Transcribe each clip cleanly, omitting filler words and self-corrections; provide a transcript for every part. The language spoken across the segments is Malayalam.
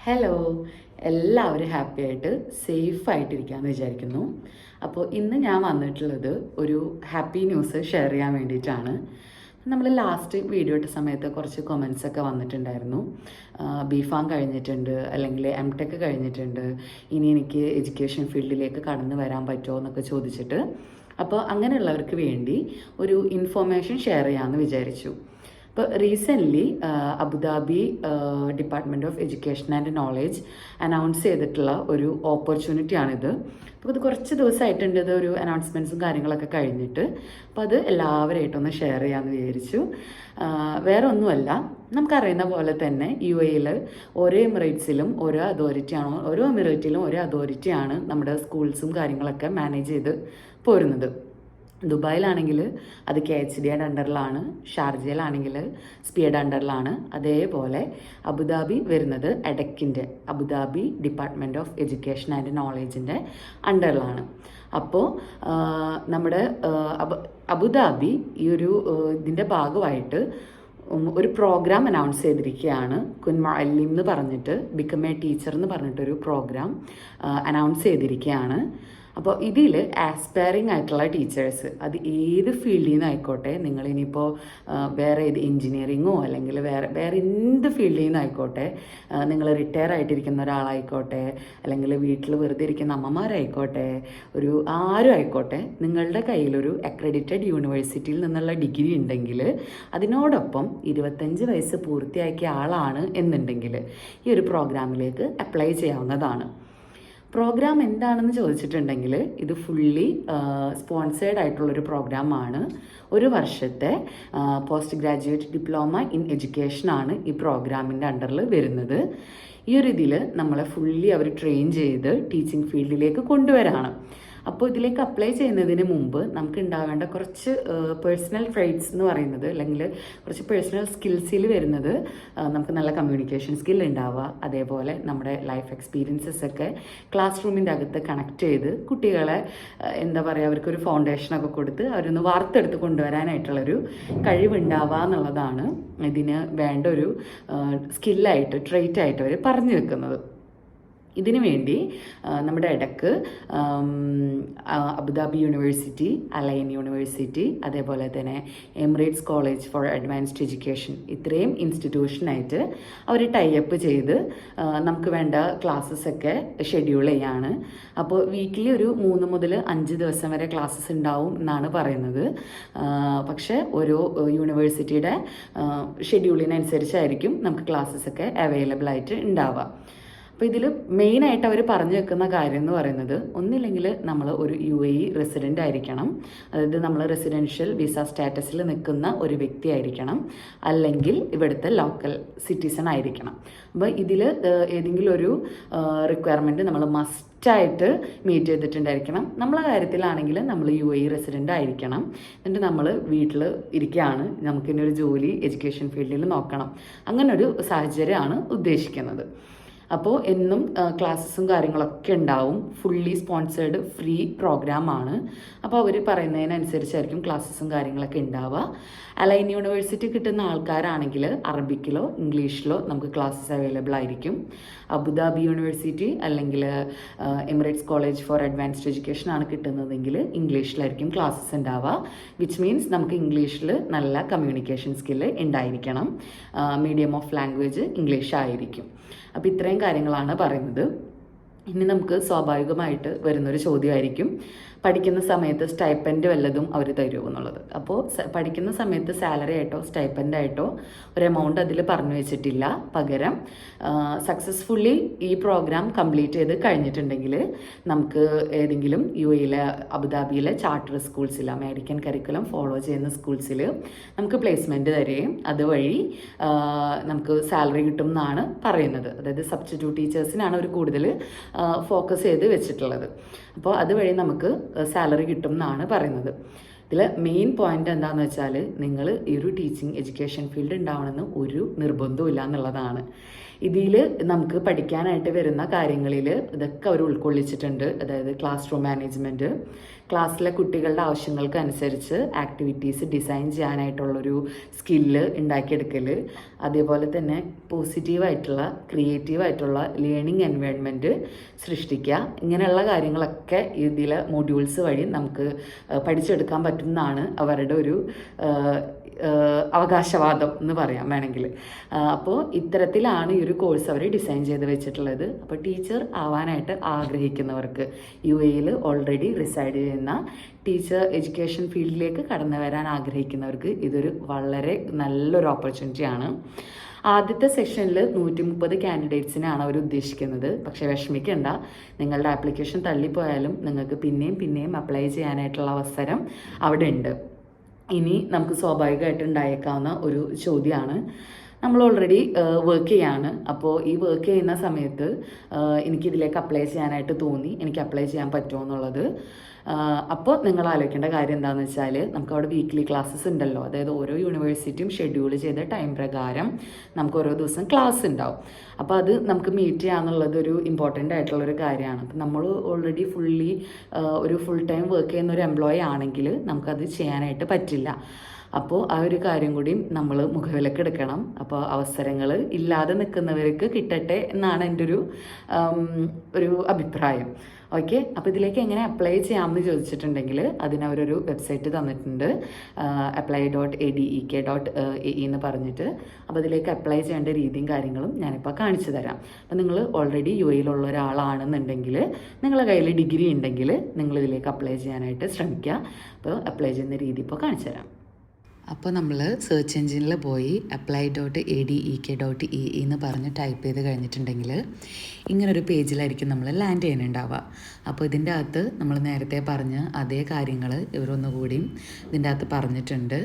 ഹലോ, എല്ലാവരും ഹാപ്പി ആയിട്ട് സേഫ് ആയിട്ടിരിക്കാമെന്ന് വിചാരിക്കുന്നു. അപ്പോൾ ഇന്ന് ഞാൻ വന്നിട്ടുള്ളത് ഒരു ഹാപ്പി ന്യൂസ് ഷെയർ ചെയ്യാൻ വേണ്ടിയിട്ടാണ്. നമ്മൾ ലാസ്റ്റ് വീഡിയോ ഇട്ട സമയത്ത് കുറച്ച് കൊമൻസ് ഒക്കെ വന്നിട്ടുണ്ടായിരുന്നു. ബിഫാം കഴിഞ്ഞിട്ടുണ്ട്, അല്ലെങ്കിൽ MTech കഴിഞ്ഞിട്ടുണ്ട്, ഇനി എനിക്ക് എഡ്യൂക്കേഷൻ ഫീൽഡിലേക്ക് കടന്നു വരാൻ പറ്റുമോ എന്നൊക്കെ ചോദിച്ചിട്ട്. അപ്പോൾ അങ്ങനെയുള്ളവർക്ക് വേണ്ടി ഒരു ഇൻഫോർമേഷൻ ഷെയർ ചെയ്യാമെന്ന് വിചാരിച്ചു. ഇപ്പോൾ recently Abu Dhabi department of education and knowledge announce ചെയ്തിട്ടുള്ള ഒരു ഓപ്പർച്യൂണിറ്റിയാണിത്. അപ്പോൾ ഇത് കുറച്ച് ദിവസമായിട്ടുണ്ട്, ഇത് ഒരു അനൗൺസ്മെൻറ്റ്സും കാര്യങ്ങളൊക്കെ കഴിഞ്ഞിട്ട്. അപ്പോൾ അത് എല്ലാവരുമായിട്ടൊന്ന് ഷെയർ ചെയ്യാമെന്ന് വിചാരിച്ചു. വേറെ ഒന്നുമല്ല, നമുക്കറിയുന്ന പോലെ തന്നെ UAE ഓരോ എമിറേറ്റ്സിലും ഓരോ അതോറിറ്റിയാണോ, ഓരോ എമിറേറ്റിലും ഓരോ അതോറിറ്റിയാണ് നമ്മുടെ സ്കൂൾസും കാര്യങ്ങളൊക്കെ മാനേജ് ചെയ്ത് പോരുന്നത്. ദുബായിലാണെങ്കിൽ അത് KHDയുടെ അണ്ടറിലാണ്, ഷാർജയിലാണെങ്കിൽ സ്പിയയുടെ അണ്ടറിലാണ്. അതേപോലെ അബുദാബി വരുന്നത് എഡക്കിൻ്റെ, Abu Dhabi department of education and നോളേജിൻ്റെ അണ്ടറിലാണ്. അപ്പോൾ നമ്മുടെ അബുദാബി ഈ ഒരു ഇതിൻ്റെ ഭാഗമായിട്ട് ഒരു പ്രോഗ്രാം അനൗൺസ് ചെയ്തിരിക്കുകയാണ്. കുൻ മുഅല്ലിം എന്ന് പറഞ്ഞിട്ട്, ബിക്കം എ ടീച്ചർ എന്ന് പറഞ്ഞിട്ടൊരു പ്രോഗ്രാം അനൗൺസ് ചെയ്തിരിക്കുകയാണ്. അപ്പോൾ ഇതിൽ ആസ്പയറിങ് ആയിട്ടുള്ള ടീച്ചേഴ്സ്, അത് ഏത് ഫീൽഡിൽ നിന്നായിക്കോട്ടെ, നിങ്ങളിനിയിപ്പോൾ വേറെ ഏത് എൻജിനീയറിങ്ങോ അല്ലെങ്കിൽ വേറെ എന്ത് ഫീൽഡിൽ നിന്നായിക്കോട്ടെ, നിങ്ങൾ റിട്ടയർ ആയിട്ടിരിക്കുന്ന ഒരാളായിക്കോട്ടെ, അല്ലെങ്കിൽ വീട്ടിൽ വെറുതെ ഇരിക്കുന്ന അമ്മമാരായിക്കോട്ടെ, ഒരു ആരും ആയിക്കോട്ടെ, നിങ്ങളുടെ കയ്യിലൊരു അക്രഡിറ്റഡ് യൂണിവേഴ്സിറ്റിയിൽ നിന്നുള്ള ഡിഗ്രി ഉണ്ടെങ്കിൽ, അതിനോടൊപ്പം 25 വയസ്സ് പൂർത്തിയാക്കിയ ആളാണ് എന്നുണ്ടെങ്കിൽ ഈ ഒരു പ്രോഗ്രാമിലേക്ക് അപ്ലൈ ചെയ്യാവുന്നതാണ്. പ്രോഗ്രാം എന്താണെന്ന് ചോദിച്ചിട്ടുണ്ടെങ്കിൽ, ഇത് ഫുള്ളി സ്പോൺസേഡ് ആയിട്ടുള്ളൊരു പ്രോഗ്രാമാണ്. ഒരു വർഷത്തെ പോസ്റ്റ് ഗ്രാജുവേറ്റ് ഡിപ്ലോമ ഇൻ എഡ്യൂക്കേഷനാണ് ഈ പ്രോഗ്രാമിൻ്റെ അണ്ടറിൽ വരുന്നത്. ഈ ഒരു ഇതിൽ നമ്മളെ ഫുള്ളി അവർ ട്രെയിൻ ചെയ്ത് ടീച്ചിങ് ഫീൽഡിലേക്ക് കൊണ്ടുവരാണ്. അപ്പോൾ ഇതിലേക്ക് അപ്ലൈ ചെയ്യുന്നതിന് മുമ്പ് നമുക്ക് ഉണ്ടാവേണ്ട കുറച്ച് പേഴ്സണൽ ട്രൈറ്റ്സ് എന്ന് പറയുന്നത്, അല്ലെങ്കിൽ കുറച്ച് പേഴ്സണൽ സ്കിൽസിൽ വരുന്നത്, നമുക്ക് നല്ല കമ്മ്യൂണിക്കേഷൻ സ്കിൽ ഉണ്ടാവുക, അതേപോലെ നമ്മുടെ ലൈഫ് എക്സ്പീരിയൻസസ് ഒക്കെ ക്ലാസ് റൂമിൻ്റെ അകത്ത് കണക്ട് ചെയ്ത് കുട്ടികളെ എന്താ പറയുക, അവർക്കൊരു ഫൗണ്ടേഷനൊക്കെ കൊടുത്ത് അവരൊന്ന് വാർത്തെടുത്ത് കൊണ്ടുവരാനായിട്ടുള്ളൊരു കഴിവുണ്ടാവുക എന്നുള്ളതാണ് ഇതിന് വേണ്ട ഒരു സ്കില്ലായിട്ട്, ട്രെയ്റ്റായിട്ട് അവർ പറഞ്ഞു വെക്കുന്നത്. ഇതിനു വേണ്ടി നമ്മുടെ ഇടക്ക് അബുദാബി യൂണിവേഴ്സിറ്റി, അലൈൻ യൂണിവേഴ്സിറ്റി, അതേപോലെ തന്നെ Emirates college for advanced education, ഇത്രയും ഇൻസ്റ്റിറ്റ്യൂഷനായിട്ട് അവർ ടൈപ്പ് ചെയ്ത് നമുക്ക് വേണ്ട ക്ലാസ്സസ് ഒക്കെ ഷെഡ്യൂൾ ചെയ്യാണ്. അപ്പോൾ വീക്കിലി ഒരു 3 മുതൽ 5 ദിവസം വരെ ക്ലാസ്സസ് ഉണ്ടാവും എന്നാണ് പറയുന്നത്. പക്ഷേ ഓരോ യൂണിവേഴ്സിറ്റിയുടെ ഷെഡ്യൂളിനനുസരിച്ചായിരിക്കും നമുക്ക് ക്ലാസ്സസ് ഒക്കെ അവൈലബിൾ ആയിട്ട് ഉണ്ടാവുക. അപ്പോൾ ഇതിൽ മെയിനായിട്ട് അവർ പറഞ്ഞു വെക്കുന്ന കാര്യം എന്ന് പറയുന്നത്, ഒന്നില്ലെങ്കിൽ നമ്മൾ ഒരു UAE റെസിഡൻ്റ് ആയിരിക്കണം, അതായത് നമ്മൾ റെസിഡൻഷ്യൽ വിസ സ്റ്റാറ്റസിൽ നിൽക്കുന്ന ഒരു വ്യക്തി ആയിരിക്കണം, അല്ലെങ്കിൽ ഇവിടുത്തെ ലോക്കൽ സിറ്റിസൺ ആയിരിക്കണം. അപ്പോൾ ഇതിൽ ഏതെങ്കിലും ഒരു റിക്വയർമെൻറ്റ് നമ്മൾ മസ്റ്റായിട്ട് മീറ്റ് ചെയ്തിട്ടുണ്ടായിരിക്കണം. നമ്മളെ കാര്യത്തിലാണെങ്കിൽ നമ്മൾ UAE റെസിഡൻ്റ് ആയിരിക്കണം. എന്നിട്ട് നമ്മൾ വീട്ടിൽ ഇരിക്കുകയാണ്, നമുക്കിനി ഒരു ജോലി എഡ്യൂക്കേഷൻ ഫീൽഡിൽ നോക്കണം, അങ്ങനൊരു സാഹചര്യമാണ് ഉദ്ദേശിക്കുന്നത്. അപ്പോൾ എന്നും ക്ലാസ്സസും കാര്യങ്ങളൊക്കെ ഉണ്ടാവും. ഫുള്ളി സ്പോൺസേർഡ് ഫ്രീ പ്രോഗ്രാമാണ്. അപ്പോൾ അവർ പറയുന്നതിനനുസരിച്ചായിരിക്കും ക്ലാസ്സസും കാര്യങ്ങളൊക്കെ ഉണ്ടാവുക. അലൈൻ യൂണിവേഴ്സിറ്റി കിട്ടുന്ന ആൾക്കാരാണെങ്കിൽ അറബിക്കിലോ ഇംഗ്ലീഷിലോ നമുക്ക് ക്ലാസ്സസ് അവൈലബിൾ ആയിരിക്കും. അബുദാബി യൂണിവേഴ്സിറ്റി അല്ലെങ്കിൽ Emirates college for advanced education ആണ് കിട്ടുന്നതെങ്കിൽ ഇംഗ്ലീഷിലായിരിക്കും ക്ലാസ്സസ് ഉണ്ടാവുക. വിച്ച് മീൻസ് നമുക്ക് ഇംഗ്ലീഷിൽ നല്ല കമ്മ്യൂണിക്കേഷൻ സ്കില്ല് ഉണ്ടായിരിക്കണം. മീഡിയം ഓഫ് ലാംഗ്വേജ് ഇംഗ്ലീഷ് ആയിരിക്കും. അപ്പോൾ ഇത്രയും കാര്യങ്ങളാണ് പറയുന്നത്. ഇനി നമുക്ക് സ്വാഭാവികമായിട്ട് വരുന്നൊരു ചോദ്യമായിരിക്കും, പഠിക്കുന്ന സമയത്ത് സ്റ്റൈപ്പൻഡ് വല്ലതും അവർ തരുമോ എന്നുള്ളത്. അപ്പോൾ പഠിക്കുന്ന സമയത്ത് സാലറി ആയിട്ടോ സ്റ്റൈപ്പൻഡായിട്ടോ ഒരു എമൗണ്ട് അതിൽ പറഞ്ഞു വെച്ചിട്ടില്ല. പകരം സക്സസ്ഫുള്ളി ഈ പ്രോഗ്രാം കംപ്ലീറ്റ് ചെയ്ത് കഴിഞ്ഞിട്ടുണ്ടെങ്കിൽ നമുക്ക് ഏതെങ്കിലും UAE അബുദാബിയിലെ ചാർട്ടർ സ്കൂൾസിൽ, അമേരിക്കൻ കരിക്കുലം ഫോളോ ചെയ്യുന്ന സ്കൂൾസിൽ നമുക്ക് പ്ലേസ്മെൻറ്റ് തരുകയും അതുവഴി നമുക്ക് സാലറി കിട്ടും എന്നാണ് പറയുന്നത്. അതായത് സബ്സ്റ്റിറ്റ്യൂട്ട് ടീച്ചേഴ്സിനാണ് അവർ കൂടുതൽ ഫോക്കസ് ചെയ്ത് വെച്ചിട്ടുള്ളത്. അപ്പോൾ അതുവഴി നമുക്ക് സാലറി കിട്ടും എന്നാണ് പറയുന്നത്. ഇതിൽ മെയിൻ പോയിന്റ് എന്താണെന്ന് വെച്ചാൽ, നിങ്ങൾ ഈ ഒരു ടീച്ചിങ് എഡ്യൂക്കേഷൻ ഫീൽഡ് ഉണ്ടാവണമെന്ന് ഒരു നിർബന്ധവും ഇല്ല എന്നുള്ളതാണ്. ഇതിൽ നമുക്ക് പഠിക്കാനായിട്ട് വരുന്ന കാര്യങ്ങളിൽ ഇതൊക്കെ അവർ ഉൾക്കൊള്ളിച്ചിട്ടുണ്ട്. അതായത് ക്ലാസ് റൂം മാനേജ്മെൻറ്റ്, ക്ലാസ്സിലെ കുട്ടികളുടെ ആവശ്യങ്ങൾക്കനുസരിച്ച് ആക്ടിവിറ്റീസ് ഡിസൈൻ ചെയ്യാനായിട്ടുള്ളൊരു സ്കില്ല് ഉണ്ടാക്കിയെടുക്കൽ, അതേപോലെ തന്നെ പോസിറ്റീവായിട്ടുള്ള ക്രിയേറ്റീവായിട്ടുള്ള ലേണിംഗ് എൻവയോൺമെൻറ്റ് സൃഷ്ടിക്കുക. ഇങ്ങനെയുള്ള കാര്യങ്ങളൊക്കെ ഇതിലെ മൊഡ്യൂൾസ് വഴി നമുക്ക് പഠിച്ചെടുക്കാൻ പറ്റുന്നതാണ് അവരുടെ ഒരു അവകാശവാദം എന്ന് പറയാം വേണമെങ്കിൽ. അപ്പോൾ ഇത്തരത്തിലാണ് ഈ ഒരു കോഴ്സ് അവർ ഡിസൈൻ ചെയ്ത് വെച്ചിട്ടുള്ളത്. അപ്പോൾ ടീച്ചർ ആവാനായിട്ട് ആഗ്രഹിക്കുന്നവർക്ക്, UAE ഓൾറെഡി റിസൈഡ് ചെയ്യുന്ന ടീച്ചർ എഡ്യൂക്കേഷൻ ഫീൽഡിലേക്ക് കടന്നു വരാൻ ആഗ്രഹിക്കുന്നവർക്ക് ഇതൊരു വളരെ നല്ലൊരു ഓപ്പർച്യൂണിറ്റിയാണ്. ആദ്യത്തെ സെഷനിൽ 130 കാൻഡിഡേറ്റ്സിനാണ് അവർ ഉദ്ദേശിക്കുന്നത്. പക്ഷേ വിഷമിക്കേണ്ട, നിങ്ങളുടെ ആപ്ലിക്കേഷൻ തള്ളിപ്പോയാലും നിങ്ങൾക്ക് പിന്നെയും അപ്ലൈ ചെയ്യാനായിട്ടുള്ള അവസരം അവിടെ ഉണ്ട്. ഇനി നമുക്ക് സ്വാഭാവികമായിട്ട് ഉണ്ടായേക്കാവുന്ന ഒരു ചോദ്യമാണ്, നമ്മൾ ഓൾറെഡി വർക്ക് ചെയ്യാണ്, അപ്പോൾ ഈ വർക്ക് ചെയ്യുന്ന സമയത്ത് എനിക്കിതിലേക്ക് അപ്ലൈ ചെയ്യാനായിട്ട് തോന്നി, എനിക്ക് അപ്ലൈ ചെയ്യാൻ പറ്റുമോ എന്നുള്ളത്. അപ്പോൾ നിങ്ങൾ ആലോചിക്കേണ്ട കാര്യം എന്താണെന്ന് വെച്ചാൽ, നമുക്ക് അവിടെ വീക്ക്ലി ക്ലാസ്സസ് ഉണ്ടല്ലോ. അതായത് ഓരോ യൂണിവേഴ്സിറ്റിയും ഷെഡ്യൂൾ ചെയ്ത ടൈം പ്രകാരം നമുക്ക് ഓരോ ദിവസം ക്ലാസ് ഉണ്ടാവും. അപ്പോൾ അത് നമുക്ക് മീറ്റ് ചെയ്യാന്നുള്ളത് ഒരു ഇമ്പോർട്ടൻ്റ് ആയിട്ടുള്ളൊരു കാര്യമാണ്. അപ്പം നമ്മൾ ഓൾറെഡി ഒരു ഫുൾ ടൈം വർക്ക് ചെയ്യുന്ന ഒരു എംപ്ലോയി ആണെങ്കിൽ നമുക്കത് ചെയ്യാനായിട്ട് പറ്റില്ല. അപ്പോൾ ആ ഒരു കാര്യം കൂടി നമ്മൾ മുഖവിലക്കെടുക്കണം. അപ്പോൾ അവസരങ്ങൾ ഇല്ലാതെ നിൽക്കുന്നവർക്ക് കിട്ടട്ടെ എന്നാണ് എൻ്റെ ഒരു അഭിപ്രായം. ഓക്കെ, അപ്പോൾ ഇതിലേക്ക് എങ്ങനെ അപ്ലൈ ചെയ്യാമെന്ന് ചോദിച്ചിട്ടുണ്ടെങ്കിൽ അതിനവരൊരു വെബ്സൈറ്റ് തന്നിട്ടുണ്ട്, apply.adek.ae എന്ന് പറഞ്ഞിട്ട്. അപ്പോൾ ഇതിലേക്ക് അപ്ലൈ ചെയ്യേണ്ട രീതിയും കാര്യങ്ങളും ഞാനിപ്പോൾ കാണിച്ചു തരാം. അപ്പോൾ നിങ്ങൾ ഓൾറെഡി UAE ഒരാളാണെന്നുണ്ടെങ്കിൽ, നിങ്ങളുടെ കയ്യിൽ ഡിഗ്രി ഉണ്ടെങ്കിൽ നിങ്ങൾ ഇതിലേക്ക് അപ്ലൈ ചെയ്യാനായിട്ട് ശ്രമിക്കുക. അപ്പോൾ അപ്ലൈ ചെയ്യുന്ന രീതി ഇപ്പോൾ കാണിച്ചു തരാം. അപ്പോൾ നമ്മൾ സെർച്ച് എഞ്ചിനിൽ പോയി apply.adek.ae എന്ന് പറഞ്ഞ് ടൈപ്പ് ചെയ്ത് കഴിഞ്ഞിട്ടുണ്ടെങ്കിൽ ഇങ്ങനൊരു പേജിലായിരിക്കും നമ്മൾ ലാൻഡ് ചെയ്യാനുണ്ടാവുക. അപ്പോൾ ഇതിൻ്റെ അകത്ത് നമ്മൾ നേരത്തെ പറഞ്ഞ അതേ കാര്യങ്ങൾ ഇവരൊന്നുകൂടിയും ഇതിൻ്റെ അകത്ത് പറഞ്ഞിട്ടുണ്ട്.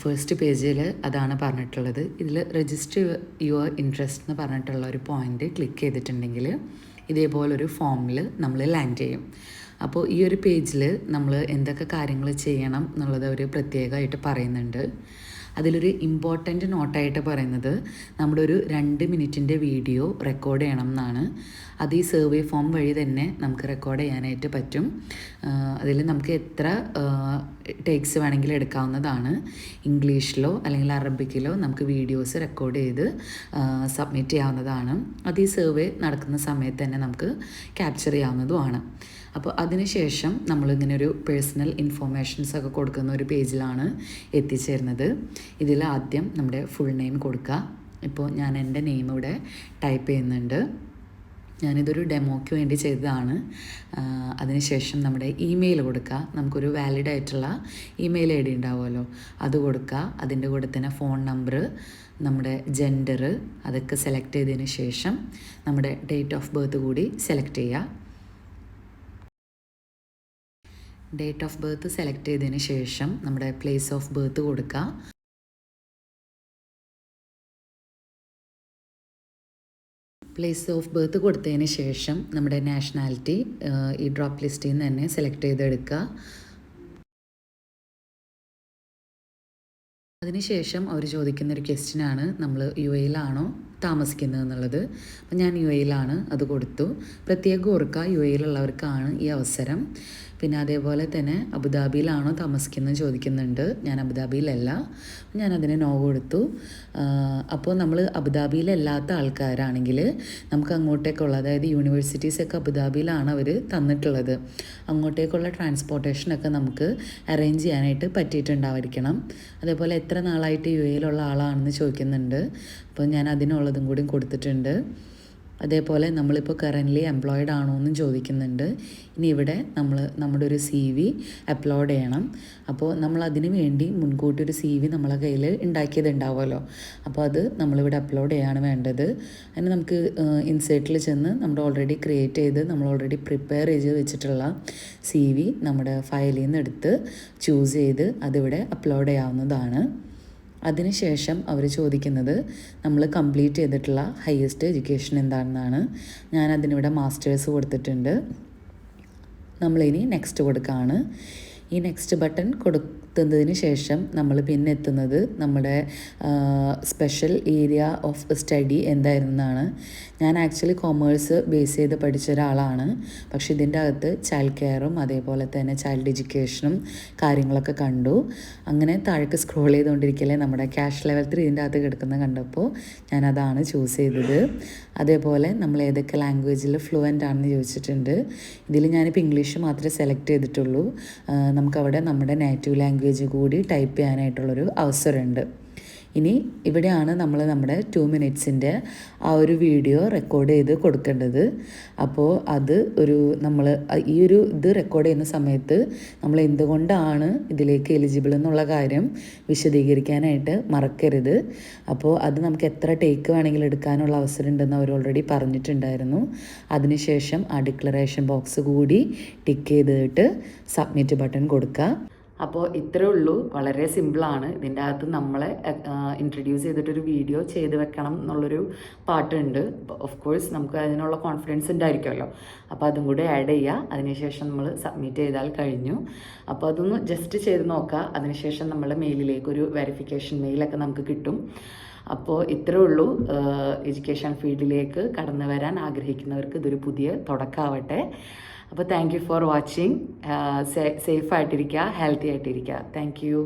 ഫസ്റ്റ് പേജിൽ അതാണ് പറഞ്ഞിട്ടുള്ളത്. ഇതിൽ രജിസ്റ്റർ യുവർ ഇൻട്രസ്റ്റ് എന്ന് പറഞ്ഞിട്ടുള്ള ഒരു പോയിൻ്റ് ക്ലിക്ക് ചെയ്തിട്ടുണ്ടെങ്കിൽ ഇതേപോലൊരു ഫോമിൽ നമ്മൾ ലാൻഡ് ചെയ്യും. അപ്പോൾ ഈ ഒരു പേജിൽ നമ്മൾ എന്തൊക്കെ കാര്യങ്ങൾ ചെയ്യണം എന്നുള്ളത് അവർ പ്രത്യേകമായിട്ട് പറയുന്നുണ്ട്. അതിലൊരു ഇമ്പോർട്ടൻ്റ് നോട്ടായിട്ട് പറയുന്നത്, നമ്മുടെ ഒരു 2 മിനിറ്റിൻ്റെ വീഡിയോ റെക്കോർഡ് ചെയ്യണം എന്നാണ്. അത് ഈ സർവേ ഫോം വഴി തന്നെ നമുക്ക് റെക്കോർഡ് ചെയ്യാനായിട്ട് പറ്റും. അതിൽ നമുക്ക് എത്ര ടേക്സ് വേണമെങ്കിലും എടുക്കാവുന്നതാണ്. ഇംഗ്ലീഷിലോ അല്ലെങ്കിൽ അറബിക്കിലോ നമുക്ക് വീഡിയോസ് റെക്കോർഡ് ചെയ്ത് സബ്മിറ്റ് ചെയ്യാവുന്നതാണ്. അത് ഈ സർവേ നടക്കുന്ന സമയത്ത് തന്നെ നമുക്ക് ക്യാപ്ചർ ചെയ്യാവുന്നതുമാണ്. അപ്പോൾ അതിനുശേഷം നമ്മളിങ്ങനെ ഒരു പേഴ്സണൽ ഇൻഫോർമേഷൻസ് ഒക്കെ കൊടുക്കുന്ന ഒരു പേജിലാണ് എത്തിച്ചേരുന്നത്. ഇതിൽ ആദ്യം നമ്മുടെ ഫുൾ നെയിം കൊടുക്കുക. ഇപ്പോൾ ഞാൻ എൻ്റെ നെയിം ഇവിടെ ടൈപ്പ് ചെയ്യുന്നുണ്ട്. ഞാനിതൊരു ഡെമോയ്ക്ക് വേണ്ടി ചെയ്തതാണ്. അതിനുശേഷം നമ്മുടെ ഇമെയിൽ കൊടുക്കുക. നമുക്കൊരു വാലിഡ് ആയിട്ടുള്ള ഇമെയിൽ ID ഉണ്ടാവുമല്ലോ, അത് കൊടുക്കുക. അതിൻ്റെ കൂടെ തന്നെ ഫോൺ നമ്പർ, നമ്മുടെ ജെൻഡർ അതൊക്കെ സെലക്ട് ചെയ്തതിന് ശേഷം നമ്മുടെ ഡേറ്റ് ഓഫ് ബർത്ത് കൂടി സെലക്ട് ചെയ്യുക. ഡേറ്റ് ഓഫ് ബർത്ത് സെലക്ട് ചെയ്തതിന് ശേഷം നമ്മുടെ പ്ലേസ് ഓഫ് ബർത്ത് കൊടുക്കുക. പ്ലേസ് ഓഫ് ബർത്ത് കൊടുത്തതിന് ശേഷം നമ്മുടെ നാഷണാലിറ്റി ഈ ഡ്രോപ്പ് ലിസ്റ്റിൽ നിന്ന് തന്നെ സെലക്ട് ചെയ്തെടുക്കുക. അതിനുശേഷം അവർ ചോദിക്കുന്നൊരു ക്വസ്റ്റ്യനാണ്, നമ്മൾ UAE താമസിക്കുന്നത് എന്നുള്ളത്. അപ്പം ഞാൻ UAE അത് കൊടുത്തു. പ്രത്യേകം ഓർക്കുക, UAE ഈ അവസരം. പിന്നെ അതേപോലെ തന്നെ അബുദാബിയിലാണോ താമസിക്കുന്നത് ചോദിക്കുന്നുണ്ട്. ഞാൻ അബുദാബിയിലല്ല, ഞാനതിന് നോ കൊടുത്തു. അപ്പോൾ നമ്മൾ അബുദാബിയിലല്ലാത്ത ആൾക്കാരാണെങ്കിൽ നമുക്ക് അങ്ങോട്ടേക്കുള്ള, അതായത് യൂണിവേഴ്സിറ്റീസൊക്കെ അബുദാബിയിലാണ് അവർ തന്നിട്ടുള്ളത്, അങ്ങോട്ടേക്കുള്ള ട്രാൻസ്പോർട്ടേഷനൊക്കെ നമുക്ക് അറേഞ്ച് ചെയ്യാനായിട്ട് പറ്റിയിട്ടുണ്ടായിരിക്കണം. അതേപോലെ എത്ര നാളായിട്ട് UAE ആളാണെന്ന് ചോദിക്കുന്നുണ്ട്. അപ്പോൾ ഞാൻ അതിനുള്ളതും കൂടി കൊടുത്തിട്ടുണ്ട്. അതേപോലെ നമ്മളിപ്പോൾ കറൻ്റ്ലി എംപ്ലോയിഡ് ആണോ എന്നും ചോദിക്കുന്നുണ്ട്. ഇനി ഇവിടെ നമ്മുടെ ഒരു CV അപ്ലോഡ് ചെയ്യണം. അപ്പോൾ നമ്മൾ അതിന് വേണ്ടി മുൻകൂട്ടി ഒരു CV നമ്മളെ കയ്യിൽ ഉണ്ടാക്കിയതുണ്ടാവുമല്ലോ, അപ്പോൾ അത് നമ്മളിവിടെ അപ്ലോഡ് ചെയ്യാണ് വേണ്ടത്. അതിന് നമുക്ക് ഇൻസേർട്ടിൽ ചെന്ന് നമ്മൾ ഓൾറെഡി ക്രിയേറ്റ് ചെയ്ത് നമ്മൾ ഓൾറെഡി പ്രിപ്പയർ ചെയ്ത് വെച്ചിട്ടുള്ള CV നമ്മുടെ ഫയലിൽ നിന്ന് എടുത്ത് ചൂസ് ചെയ്ത് അതിവിടെ അപ്ലോഡ് ചെയ്യാവുന്നതാണ്. അതിനുശേഷം അവർ ചോദിക്കുന്നത് നമ്മൾ കംപ്ലീറ്റ് ചെയ്തിട്ടുള്ള ഹയസ്റ്റ് എഡ്യൂക്കേഷൻ എന്താണെന്നാണ്. ഞാനതിനിവിടെ മാസ്റ്റേഴ്സ് കൊടുത്തിട്ടുണ്ട്. നമ്മളിനി നെക്സ്റ്റ് കൊടുക്കുകയാണ്. ഈ നെക്സ്റ്റ് ബട്ടൺ എത്തുന്നതിന് ശേഷം നമ്മൾ പിന്നെ എത്തുന്നത് നമ്മുടെ സ്പെഷ്യൽ ഏരിയ ഓഫ് സ്റ്റഡി എന്തായിരുന്നാണ്. ഞാൻ ആക്ച്വലി കൊമേഴ്സ് ബേസ് ചെയ്ത് പഠിച്ച ഒരാളാണ്. പക്ഷേ ഇതിൻ്റെ അകത്ത് ചൈൽഡ് കെയറും അതേപോലെ തന്നെ ചൈൽഡ് എഡ്യൂക്കേഷനും കാര്യങ്ങളൊക്കെ കണ്ടു. അങ്ങനെ താഴേക്ക് സ്ക്രോൾ ചെയ്തുകൊണ്ടിരിക്കലേ നമ്മുടെ ക്യാഷ് ലെവൽ 3 ഇതിൻ്റെ അകത്ത് കിടക്കുന്ന കണ്ടപ്പോൾ ഞാനതാണ് ചൂസ് ചെയ്തത്. അതേപോലെ നമ്മൾ ഏതൊക്കെ ലാംഗ്വേജിൽ ഫ്ലുവൻ്റ് ആണെന്ന് ചോദിച്ചിട്ടുണ്ട്. ഇതിൽ ഞാനിപ്പോൾ ഇംഗ്ലീഷ് മാത്രമേ സെലക്ട് ചെയ്തിട്ടുള്ളൂ. നമുക്കവിടെ നമ്മുടെ നേറ്റീവ് ലാംഗ്വേജ് കൂടി ടൈപ്പ് ചെയ്യാനായിട്ടുള്ളൊരു അവസരമുണ്ട്. ഇനി ഇവിടെയാണ് നമ്മൾ നമ്മുടെ 2 മിനിറ്റ്സിൻ്റെ ആ ഒരു വീഡിയോ റെക്കോർഡ് ചെയ്ത് കൊടുക്കേണ്ടത്. അപ്പോൾ അത് നമ്മൾ ഈ ഒരു ഇത് റെക്കോർഡ് ചെയ്യുന്ന സമയത്ത് നമ്മൾ എന്തുകൊണ്ടാണ് ഇതിലേക്ക് എലിജിബിൾ എന്നുള്ള കാര്യം വിശദീകരിക്കാനായിട്ട് മറക്കരുത്. അപ്പോൾ അത് നമുക്ക് എത്ര ടേക്ക് വേണമെങ്കിലും എടുക്കാനുള്ള അവസരം ഉണ്ടെന്ന് അവർ ഓൾറെഡി പറഞ്ഞിട്ടുണ്ടായിരുന്നു. അതിനുശേഷം ആ ഡിക്ലറേഷൻ ബോക്സ് കൂടി ടിക്ക് ചെയ്തിട്ട് സബ്മിറ്റ് ബട്ടൺ കൊടുക്കുക. അപ്പോൾ ഇത്രേ ഉള്ളൂ, വളരെ സിമ്പിളാണ്. ഇതിൻ്റെ അകത്ത് നമ്മളെ ഇൻട്രൊഡ്യൂസ് ചെയ്തിട്ടൊരു വീഡിയോ ചെയ്ത് വെക്കണം എന്നുള്ളൊരു പാട്ടുണ്ട്. ഓഫ് കോഴ്സ് നമുക്ക് അതിനുള്ള കോൺഫിഡൻസ് ഉണ്ടായിരിക്കുമല്ലോ. അപ്പോൾ അതും കൂടി ആഡ് ചെയ്യുക. അതിനുശേഷം നമ്മൾ സബ്മിറ്റ് ചെയ്താൽ കഴിഞ്ഞു. അപ്പോൾ അതൊന്ന് ജസ്റ്റ് ചെയ്ത് നോക്കുക. അതിനുശേഷം നമ്മുടെ മെയിലിലേക്ക് ഒരു വെരിഫിക്കേഷൻ മെയിലൊക്കെ നമുക്ക് കിട്ടും. അപ്പോൾ ഇത്രേ ഉള്ളൂ. എഡ്യൂക്കേഷൻ ഫീൽഡിലേക്ക് കടന്നു വരാൻ ആഗ്രഹിക്കുന്നവർക്ക് ഇതൊരു പുതിയ തുടക്കമാവട്ടെ. അപ്പോൾ thank you for watching. Safe ആയിട്ടിരിക്കുക, ഹെൽത്തി ആയിട്ടിരിക്കുക. Thank you.